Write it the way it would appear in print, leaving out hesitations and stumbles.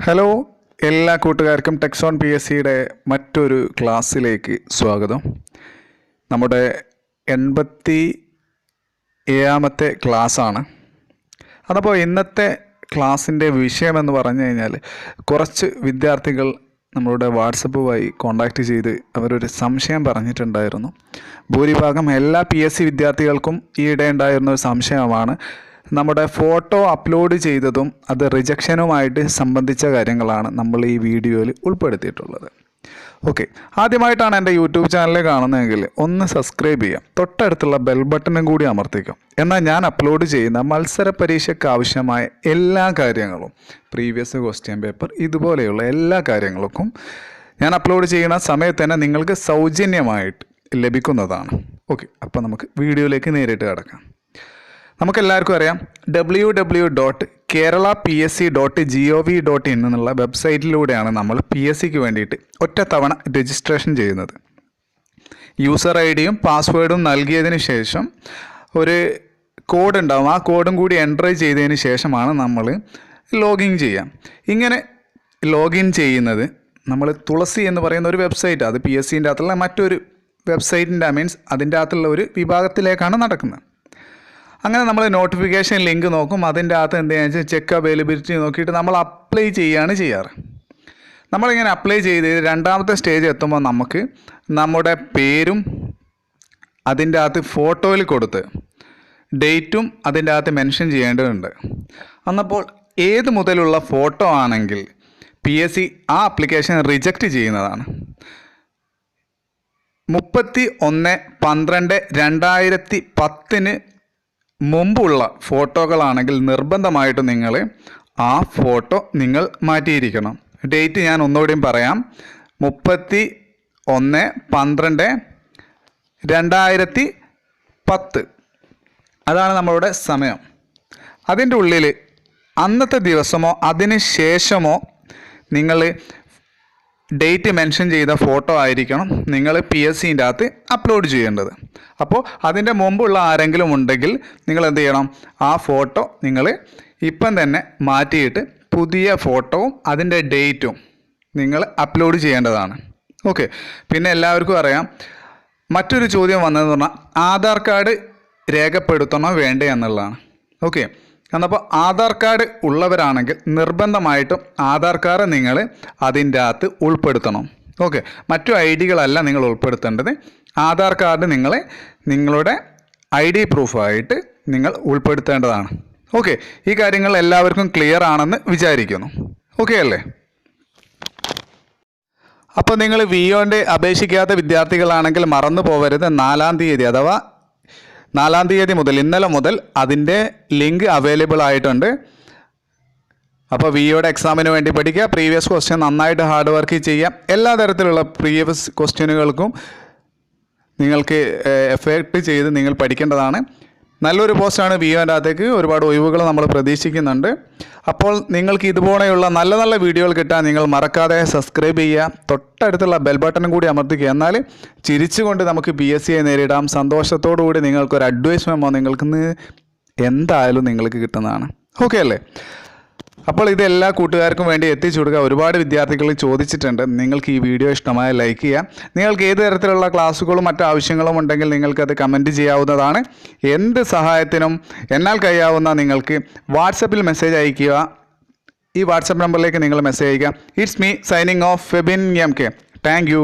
Hello, എല്ലാ കൂട്ടുകാർക്കും ടെക്സോൺ P S സിയുടെ മറ്റൊരു ക്ലാസ്സിലേക്ക് സ്വാഗതം. നമ്മുടെ 87ാമത്തെ ക്ലാസ്സാണ്. അതപ്പോൾ ഇന്നത്തെ ക്ലാസ്സിൻ്റെ വിഷയമെന്ന് പറഞ്ഞു കഴിഞ്ഞാൽ, കുറച്ച് വിദ്യാർത്ഥികൾ നമ്മളുടെ വാട്സപ്പ് വഴി കോണ്ടാക്റ്റ് ചെയ്ത് അവരൊരു സംശയം പറഞ്ഞിട്ടുണ്ടായിരുന്നു. ഭൂരിഭാഗം എല്ലാ പി എസ് സി വിദ്യാർത്ഥികൾക്കും ഈയിടെ ഉണ്ടായിരുന്ന ഒരു സംശയമാണ് നമ്മുടെ ഫോട്ടോ അപ്ലോഡ് ചെയ്തതും അത് റിജക്ഷനുമായിട്ട് സംബന്ധിച്ച കാര്യങ്ങളാണ് നമ്മൾ ഈ വീഡിയോയിൽ ഉൾപ്പെടുത്തിയിട്ടുള്ളത്. ഓക്കെ, ആദ്യമായിട്ടാണ് എൻ്റെ യൂട്യൂബ് ചാനൽ കാണുന്നതെങ്കിൽ ഒന്ന് സബ്സ്ക്രൈബ് ചെയ്യാം, തൊട്ടടുത്തുള്ള ബെൽ ബട്ടണും കൂടി അമർത്തിക്കും. എന്നാൽ ഞാൻ അപ്ലോഡ് ചെയ്യുന്ന മത്സര പരീക്ഷയ്ക്ക് ആവശ്യമായ എല്ലാ കാര്യങ്ങളും, പ്രീവിയസ് ക്വസ്റ്റ്യൻ പേപ്പർ ഇതുപോലെയുള്ള എല്ലാ കാര്യങ്ങൾക്കും ഞാൻ അപ്ലോഡ് ചെയ്യുന്ന സമയത്ത് തന്നെ നിങ്ങൾക്ക് സൗജന്യമായിട്ട് ലഭിക്കുന്നതാണ്. ഓക്കെ, അപ്പോൾ നമുക്ക് വീഡിയോയിലേക്ക് നേരിട്ട് കിടക്കാം. നമുക്കെല്ലാവർക്കും അറിയാം, www.kerala.psc.gov.in എന്നുള്ള വെബ്സൈറ്റിലൂടെയാണ് നമ്മൾ പി എസ് സിക്ക് വേണ്ടിയിട്ട് ഒറ്റത്തവണ രജിസ്ട്രേഷൻ ചെയ്യുന്നത്. യൂസർ ഐ ഡിയും പാസ്വേഡും നൽകിയതിന് ശേഷം ഒരു കോഡ് ഉണ്ടാവും. ആ കോഡും കൂടി എൻ്റർ ചെയ്തതിന് ശേഷമാണ് നമ്മൾ ലോഗിൻ ചെയ്യാം. ഇങ്ങനെ ലോഗിൻ ചെയ്യുന്നത് നമ്മൾ തുളസി എന്ന് പറയുന്ന ഒരു വെബ്സൈറ്റ്, അത് പി എസ് സിൻ്റെ അകത്തുള്ള മറ്റൊരു വെബ്സൈറ്റിൻ്റെ മീൻസ് അതിൻ്റെ അകത്തുള്ള ഒരു വിഭാഗത്തിലേക്കാണ് നടക്കുന്നത്. അങ്ങനെ നമ്മൾ നോട്ടിഫിക്കേഷൻ ലിങ്ക് നോക്കും. അതിൻ്റെ അകത്ത് എന്താണെന്ന് വെച്ചാൽ ചെക്ക് അവൈലബിലിറ്റി നോക്കിയിട്ട് നമ്മൾ അപ്ലൈ ചെയ്യുകയാണ് ചെയ്യാറ്. നമ്മളിങ്ങനെ അപ്ലൈ ചെയ്ത് രണ്ടാമത്തെ സ്റ്റേജ് എത്തുമ്പോൾ നമുക്ക് നമ്മുടെ പേരും അതിൻ്റെ അകത്ത് ഫോട്ടോയിൽ കൊടുത്ത് ഡേറ്റും അതിൻ്റെ അകത്ത് മെൻഷൻ ചെയ്യേണ്ടതുണ്ട്. എന്നപ്പോൾ ഏത് മുതലുള്ള ഫോട്ടോ ആണെങ്കിൽ പി എസ് സി ആ ആപ്ലിക്കേഷൻ റിജക്റ്റ് ചെയ്യുന്നതാണ്. 31/12/2010 മുമ്പുള്ള ഫോട്ടോകളാണെങ്കിൽ നിർബന്ധമായിട്ട് നിങ്ങൾ ആ ഫോട്ടോ നിങ്ങൾ മാറ്റിയിരിക്കണം. ഡേറ്റ് ഞാൻ ഒന്നുകൂടിയും പറയാം, 31/12/2010 അതാണ് നമ്മളുടെ സമയം. അതിൻ്റെ ഉള്ളിൽ അന്നത്തെ ദിവസമോ അതിന് ശേഷമോ നിങ്ങൾ ഡേറ്റ് മെൻഷൻ ചെയ്ത ഫോട്ടോ ആയിരിക്കണം നിങ്ങൾ പി എസ് സിൻ്റെ അകത്ത് അപ്ലോഡ് ചെയ്യേണ്ടത്. അപ്പോൾ അതിൻ്റെ മുമ്പുള്ള ആരെങ്കിലും ഉണ്ടെങ്കിൽ നിങ്ങൾ എന്ത് ചെയ്യണം, ആ ഫോട്ടോ നിങ്ങൾ ഇപ്പം തന്നെ മാറ്റിയിട്ട് പുതിയ ഫോട്ടോവും അതിൻ്റെ ഡേറ്റും നിങ്ങൾ അപ്ലോഡ് ചെയ്യേണ്ടതാണ്. ഓക്കെ, പിന്നെ എല്ലാവർക്കും അറിയാം, മറ്റൊരു ചോദ്യം വന്നതെന്ന് പറഞ്ഞാൽ ആധാർ കാർഡ് രേഖപ്പെടുത്തണോ വേണ്ടേ എന്നുള്ളതാണ്. ഓക്കെ, എന്നപ്പോൾ ആധാർ കാർഡ് ഉള്ളവരാണെങ്കിൽ നിർബന്ധമായിട്ടും ആധാർ കാർഡ് നിങ്ങൾ അതിൻ്റെ അകത്ത് ഉൾപ്പെടുത്തണം. ഓക്കെ, മറ്റു ഐ ഡികളല്ല നിങ്ങൾ ഉൾപ്പെടുത്തേണ്ടത്. ആധാർ കാർഡ് നിങ്ങളുടെ ഐ ഡി പ്രൂഫായിട്ട് നിങ്ങൾ ഉൾപ്പെടുത്തേണ്ടതാണ്. ഓക്കെ, ഈ കാര്യങ്ങൾ എല്ലാവർക്കും ക്ലിയർ ആണെന്ന് വിചാരിക്കുന്നു. ഓക്കെ അല്ലേ? അപ്പോൾ നിങ്ങൾ വിയോൻ്റെ അപേക്ഷിക്കാത്ത വിദ്യാർത്ഥികളാണെങ്കിൽ മറന്നു പോകരുത്, 4-ാം തീയതി അഥവാ 4-ാം തീയതി മുതൽ, ഇന്നലെ മുതൽ അതിൻ്റെ ലിങ്ക് അവൈലബിൾ ആയിട്ടുണ്ട്. അപ്പോൾ വിയോയുടെ എക്സാമിന് വേണ്ടി പഠിക്കുക, പ്രീവിയസ് ക്വസ്റ്റ്യൻ നന്നായിട്ട് ഹാർഡ് വർക്ക് ചെയ്യാം. എല്ലാ തരത്തിലുള്ള പ്രീവിയസ് ക്വസ്റ്റ്യനുകൾക്കും നിങ്ങൾക്ക് എഫേർട്ട് ചെയ്ത് നിങ്ങൾ പഠിക്കേണ്ടതാണ്. നല്ലൊരു പോസ്റ്റാണ് വിയോൻ്റെ അകത്തേക്ക്, ഒരുപാട് ഒഴിവുകൾ നമ്മൾ പ്രതീക്ഷിക്കുന്നുണ്ട്. അപ്പോൾ നിങ്ങൾക്ക് ഇതുപോലെയുള്ള നല്ല നല്ല വീഡിയോകൾ കിട്ടാൻ നിങ്ങൾ മറക്കാതെ സബ്സ്ക്രൈബ് ചെയ്യുക, തൊട്ടടുത്തുള്ള ബെൽ ബട്ടണും കൂടി അമർത്തിക്കുക. എന്നാൽ ചിരിച്ചുകൊണ്ട് നമുക്ക് പി എസ് സിയെ നേരിടാം. സന്തോഷത്തോടു കൂടി നിങ്ങൾക്കൊരു അഡ്വൈസ് മെമ്മോ നിങ്ങൾക്ക് എന്തായാലും നിങ്ങൾക്ക് കിട്ടുന്നതാണ്. ഓക്കെ അല്ലേ? അപ്പോൾ ഇത് എല്ലാ കൂട്ടുകാർക്കും വേണ്ടി എത്തിച്ചു കൊടുക്കുക. ഒരുപാട് വിദ്യാർത്ഥികൾ ചോദിച്ചിട്ടുണ്ട്. നിങ്ങൾക്ക് ഈ വീഡിയോ ഇഷ്ടമായ ലൈക്ക് ചെയ്യുക. നിങ്ങൾക്ക് ഏത് തരത്തിലുള്ള ക്ലാസ്സുകളും മറ്റു ആവശ്യങ്ങളും ഉണ്ടെങ്കിൽ നിങ്ങൾക്കത് കമൻറ്റ് ചെയ്യാവുന്നതാണ്. എന്ത് സഹായത്തിനും എന്നാൽ കഴിയാവുന്ന നിങ്ങൾക്ക് വാട്സപ്പിൽ മെസ്സേജ് അയയ്ക്കുക. ഈ വാട്സപ്പ് നമ്പറിലേക്ക് നിങ്ങൾ മെസ്സേജ് അയയ്ക്കുക. It's me signing off Febin M K. Thank you.